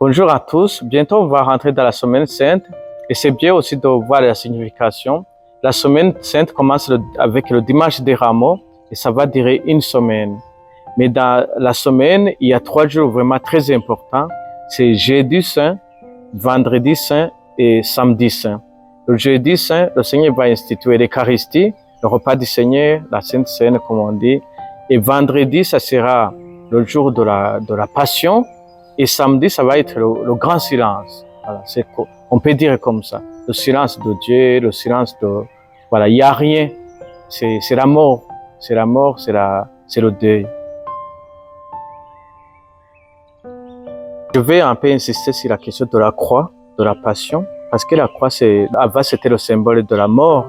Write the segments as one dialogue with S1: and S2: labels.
S1: Bonjour à tous, bientôt on va rentrer dans la semaine sainte et c'est bien aussi de voir la signification. La semaine sainte commence avec le dimanche des rameaux et ça va durer une semaine. Mais dans la semaine, il y a 3 jours vraiment très importants. C'est jeudi saint, vendredi saint et samedi saint. Le jeudi saint, le Seigneur va instituer l'Eucharistie, le repas du Seigneur, la Sainte Seine comme on dit. Et vendredi, ça sera le jour de la Passion. Et samedi, ça va être le grand silence. Voilà, on peut dire comme ça. Le silence de Dieu, le silence de... Voilà, il n'y a rien. C'est la mort. C'est la mort, c'est le deuil. Je vais un peu insister sur la question de la croix, de la passion, parce que la croix, avant c'était le symbole de la mort,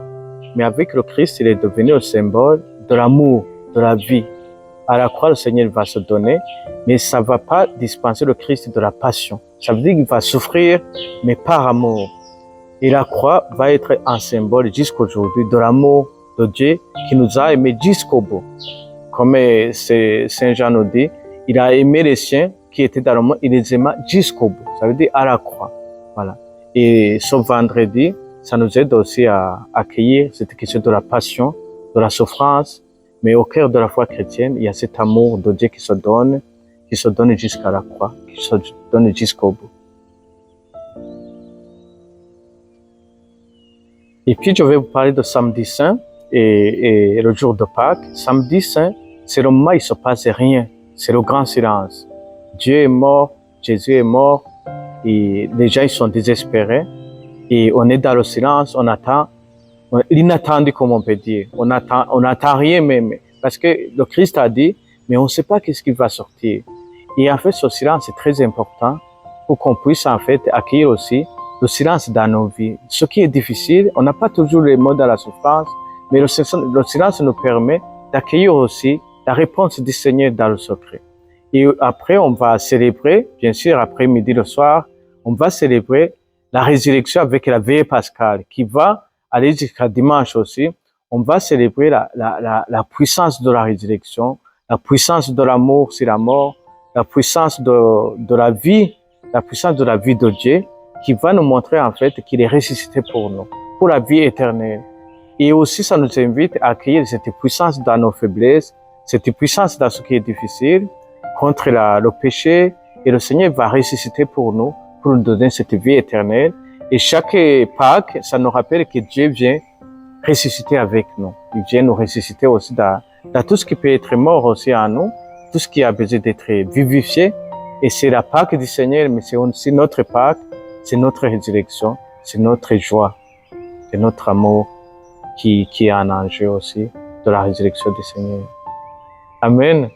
S1: mais avec le Christ, il est devenu le symbole de l'amour, de la vie. À la croix, le Seigneur va se donner, mais ça ne va pas dispenser le Christ de la passion. Ça veut dire qu'il va souffrir, mais par amour. Et la croix va être un symbole jusqu'aujourd'hui de l'amour de Dieu qui nous a aimés jusqu'au bout. Comme Saint Jean nous dit, il a aimé les siens qui étaient dans le monde, il les aima jusqu'au bout. Ça veut dire à la croix. Voilà. Et ce vendredi, ça nous aide aussi à accueillir cette question de la passion, de la souffrance. Mais au cœur de la foi chrétienne, il y a cet amour de Dieu qui se donne jusqu'à la croix, qui se donne jusqu'au bout. Et puis, je vais vous parler de samedi saint et le jour de Pâques. Samedi saint, c'est le moment où il ne se passe rien. C'est le grand silence. Dieu est mort, Jésus est mort, et les gens ils sont désespérés. Et on est dans le silence, on attend l'inattendu, comme on peut dire. On attend rien même. Parce que le Christ a dit, mais on ne sait pas qu'est-ce qui va sortir. Et en fait, ce silence est très important pour qu'on puisse en fait accueillir aussi le silence dans nos vies. Ce qui est difficile, on n'a pas toujours les mots dans la souffrance, mais le silence nous permet d'accueillir aussi la réponse du Seigneur dans le secret. Et après, on va célébrer, bien sûr, après-midi, le soir, on va célébrer la résurrection avec la veille pascale qui va aller jusqu'à dimanche aussi. On va célébrer la puissance de la résurrection, la puissance de l'amour sur la mort, la puissance de la vie, la puissance de la vie de Dieu qui va nous montrer en fait qu'il est ressuscité pour nous, pour la vie éternelle. Et aussi, ça nous invite à accueillir cette puissance dans nos faiblesses, cette puissance dans ce qui est difficile, contre le péché, et le Seigneur va ressusciter pour nous donner cette vie éternelle. Et chaque Pâques, ça nous rappelle que Dieu vient ressusciter avec nous. Il vient nous ressusciter aussi dans tout ce qui peut être mort aussi en nous, tout ce qui a besoin d'être vivifié. Et c'est la Pâques du Seigneur, mais c'est aussi notre Pâques, c'est notre résurrection, c'est notre joie, c'est notre amour qui est en enjeu aussi de la résurrection du Seigneur. Amen.